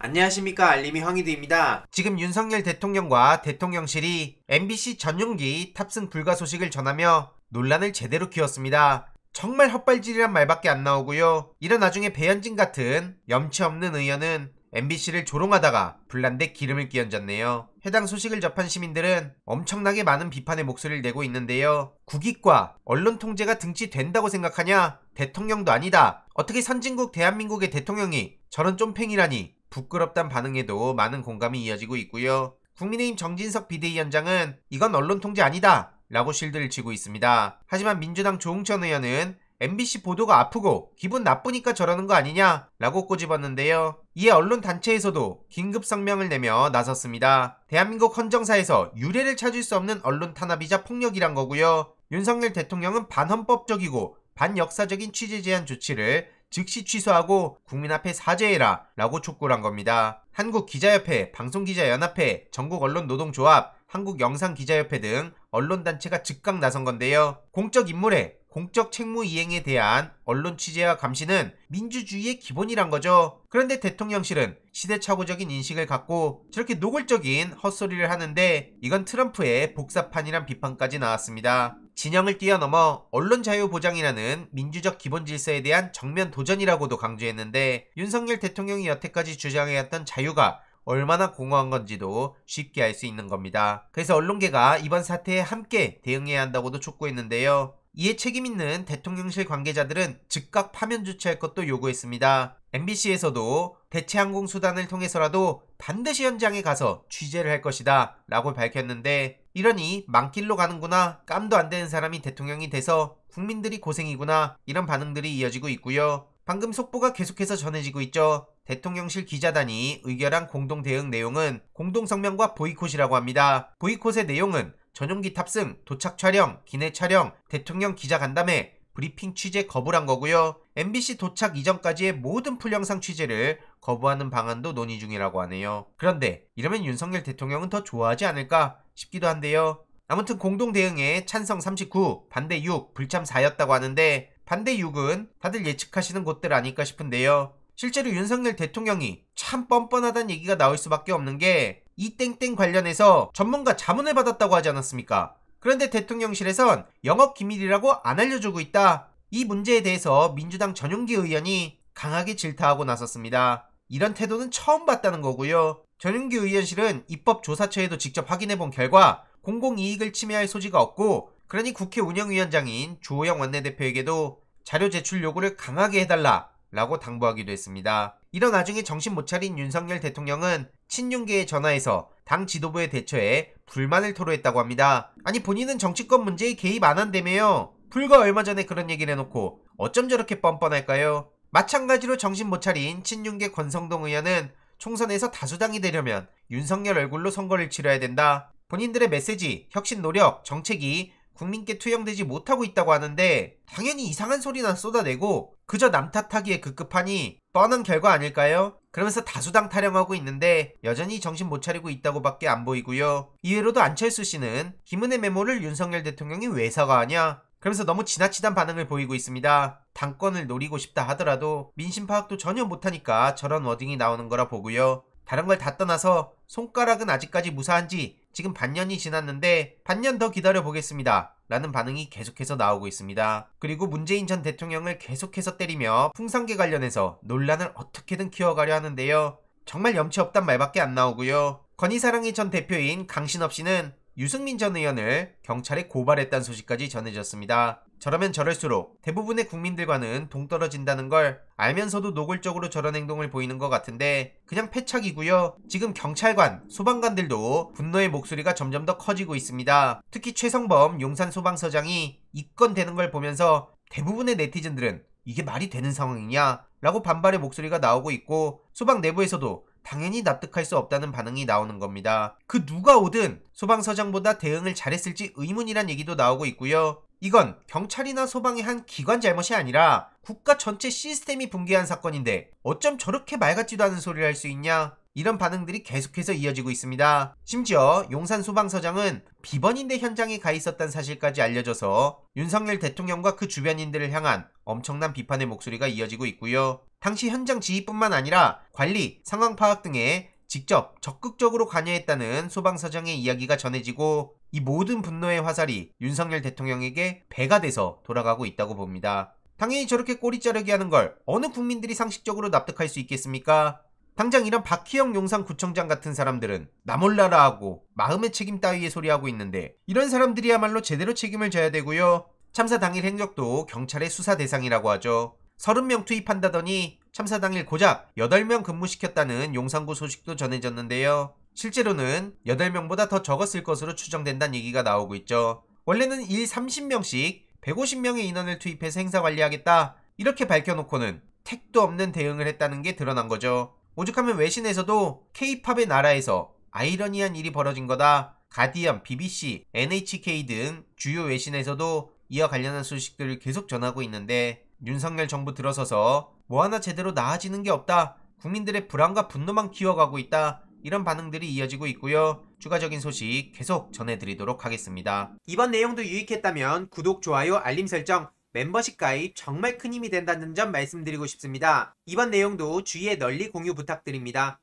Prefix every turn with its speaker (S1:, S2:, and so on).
S1: 안녕하십니까, 알림이 황희두입니다. 지금 윤석열 대통령과 대통령실이 MBC 전용기 탑승 불가 소식을 전하며 논란을 제대로 키웠습니다. 정말 헛발질이란 말밖에 안 나오고요. 이런 나중에 배현진 같은 염치 없는 의원은 MBC를 조롱하다가 불난데 기름을 끼얹었네요. 해당 소식을 접한 시민들은 엄청나게 많은 비판의 목소리를 내고 있는데요. 국익과 언론 통제가 등치된다고 생각하냐? 대통령도 아니다. 어떻게 선진국 대한민국의 대통령이 저런 쫌팽이라니? 부끄럽단 반응에도 많은 공감이 이어지고 있고요. 국민의힘 정진석 비대위원장은 이건 언론 통제 아니다 라고 실드를 치고 있습니다. 하지만 민주당 조응천 의원은 MBC 보도가 아프고 기분 나쁘니까 저러는 거 아니냐 라고 꼬집었는데요. 이에 언론단체에서도 긴급 성명을 내며 나섰습니다. 대한민국 헌정사에서 유례를 찾을 수 없는 언론 탄압이자 폭력이란 거고요. 윤석열 대통령은 반헌법적이고 반역사적인 취재 제한 조치를 즉시 취소하고 국민 앞에 사죄해라 라고 촉구를 한 겁니다. 한국기자협회, 방송기자연합회, 전국언론노동조합, 한국영상기자협회 등 언론단체가 즉각 나선 건데요. 공적 인물의 공적 책무 이행에 대한 언론 취재와 감시는 민주주의의 기본이란 거죠. 그런데 대통령실은 시대착오적인 인식을 갖고 저렇게 노골적인 헛소리를 하는데 이건 트럼프의 복사판이란 비판까지 나왔습니다. 진영을 뛰어넘어 언론 자유 보장이라는 민주적 기본 질서에 대한 정면 도전이라고도 강조했는데 윤석열 대통령이 여태까지 주장해왔던 자유가 얼마나 공허한 건지도 쉽게 알 수 있는 겁니다. 그래서 언론계가 이번 사태에 함께 대응해야 한다고도 촉구했는데요. 이에 책임있는 대통령실 관계자들은 즉각 파면 조치할 것도 요구했습니다. MBC에서도 대체 항공수단을 통해서라도 반드시 현장에 가서 취재를 할 것이다 라고 밝혔는데 이러니 망길로 가는구나, 깜도 안 되는 사람이 대통령이 돼서 국민들이 고생이구나, 이런 반응들이 이어지고 있고요. 방금 속보가 계속해서 전해지고 있죠. 대통령실 기자단이 의결한 공동 대응 내용은 공동성명과 보이콧이라고 합니다. 보이콧의 내용은 전용기 탑승, 도착 촬영, 기내 촬영, 대통령 기자 간담회, 브리핑 취재 거부란 거고요. MBC 도착 이전까지의 모든 풀영상 취재를 거부하는 방안도 논의 중이라고 하네요. 그런데 이러면 윤석열 대통령은 더 좋아하지 않을까 싶기도 한데요. 아무튼 공동 대응에 찬성 39, 반대 6, 불참 4였다고 하는데 반대 6은 다들 예측하시는 곳들 아닐까 싶은데요. 실제로 윤석열 대통령이 참 뻔뻔하다는 얘기가 나올 수밖에 없는 게 이 땡땡 관련해서 전문가 자문을 받았다고 하지 않았습니까? 그런데 대통령실에선 영업기밀이라고 안 알려주고 있다. 이 문제에 대해서 민주당 전용기 의원이 강하게 질타하고 나섰습니다. 이런 태도는 처음 봤다는 거고요. 전용기 의원실은 입법조사처에도 직접 확인해본 결과 공공이익을 침해할 소지가 없고, 그러니 국회 운영위원장인 주호영 원내대표에게도 자료 제출 요구를 강하게 해달라 라고 당부하기도 했습니다. 이런 와중에 정신 못 차린 윤석열 대통령은 친윤계에 전화해서 당 지도부의 대처에 불만을 토로했다고 합니다. 아니, 본인은 정치권 문제에 개입 안 한다며요. 불과 얼마 전에 그런 얘기를 해놓고 어쩜 저렇게 뻔뻔할까요? 마찬가지로 정신 못 차린 친윤계 권성동 의원은 총선에서 다수당이 되려면 윤석열 얼굴로 선거를 치러야 된다. 본인들의 메시지, 혁신 노력, 정책이 국민께 투영되지 못하고 있다고 하는데 당연히 이상한 소리나 쏟아내고 그저 남 탓하기에 급급하니 뻔한 결과 아닐까요? 그러면서 다수당 타령하고 있는데 여전히 정신 못 차리고 있다고밖에 안 보이고요. 이외로도 안철수 씨는 김은혜 메모를 윤석열 대통령이 왜 사과하냐? 그러면서 너무 지나치단 반응을 보이고 있습니다. 당권을 노리고 싶다 하더라도 민심 파악도 전혀 못하니까 저런 워딩이 나오는 거라 보고요. 다른 걸 다 떠나서 손가락은 아직까지 무사한지 지금 반년이 지났는데 반년 더 기다려보겠습니다 라는 반응이 계속해서 나오고 있습니다. 그리고 문재인 전 대통령을 계속해서 때리며 풍산계 관련해서 논란을 어떻게든 키워가려 하는데요. 정말 염치 없단 말밖에 안 나오고요. 건희사랑이 전 대표인 강신업 씨는 유승민 전 의원을 경찰에 고발했다는 소식까지 전해졌습니다. 저러면 저럴수록 대부분의 국민들과는 동떨어진다는 걸 알면서도 노골적으로 저런 행동을 보이는 것 같은데 그냥 패착이고요. 지금 경찰관, 소방관들도 분노의 목소리가 점점 더 커지고 있습니다. 특히 최성범 용산소방서장이 입건되는 걸 보면서 대부분의 네티즌들은 이게 말이 되는 상황이냐? 라고 반발의 목소리가 나오고 있고 소방 내부에서도 당연히 납득할 수 없다는 반응이 나오는 겁니다. 그 누가 오든 소방서장보다 대응을 잘했을지 의문이란 얘기도 나오고 있고요. 이건 경찰이나 소방의 한 기관 잘못이 아니라 국가 전체 시스템이 붕괴한 사건인데 어쩜 저렇게 말 같지도 않은 소리를 할 수 있냐? 이런 반응들이 계속해서 이어지고 있습니다. 심지어 용산소방서장은 비번인대 현장에 가 있었다는 사실까지 알려져서 윤석열 대통령과 그 주변인들을 향한 엄청난 비판의 목소리가 이어지고 있고요. 당시 현장 지휘뿐만 아니라 관리, 상황 파악 등에 직접 적극적으로 관여했다는 소방서장의 이야기가 전해지고 이 모든 분노의 화살이 윤석열 대통령에게 배가 돼서 돌아가고 있다고 봅니다. 당연히 저렇게 꼬리 자르게 하는 걸 어느 국민들이 상식적으로 납득할 수 있겠습니까? 당장 이런 박희영 용산구청장 같은 사람들은 나 몰라라 하고 마음의 책임 따위의 소리하고 있는데 이런 사람들이야말로 제대로 책임을 져야 되고요. 참사 당일 행적도 경찰의 수사 대상이라고 하죠. 30명 투입한다더니 참사 당일 고작 8명 근무시켰다는 용산구 소식도 전해졌는데요. 실제로는 8명보다 더 적었을 것으로 추정된다는 얘기가 나오고 있죠. 원래는 일 30명씩 150명의 인원을 투입해서 행사 관리하겠다 이렇게 밝혀놓고는 택도 없는 대응을 했다는 게 드러난 거죠. 오죽하면 외신에서도 K-팝의 나라에서 아이러니한 일이 벌어진 거다. 가디언, BBC, NHK 등 주요 외신에서도 이와 관련한 소식들을 계속 전하고 있는데 윤석열 정부 들어서서 뭐 하나 제대로 나아지는 게 없다. 국민들의 불안과 분노만 키워가고 있다. 이런 반응들이 이어지고 있고요. 추가적인 소식 계속 전해드리도록 하겠습니다. 이번 내용도 유익했다면 구독, 좋아요, 알림 설정, 멤버십 가입 정말 큰 힘이 된다는 점 말씀드리고 싶습니다. 이번 내용도 주위에 널리 공유 부탁드립니다.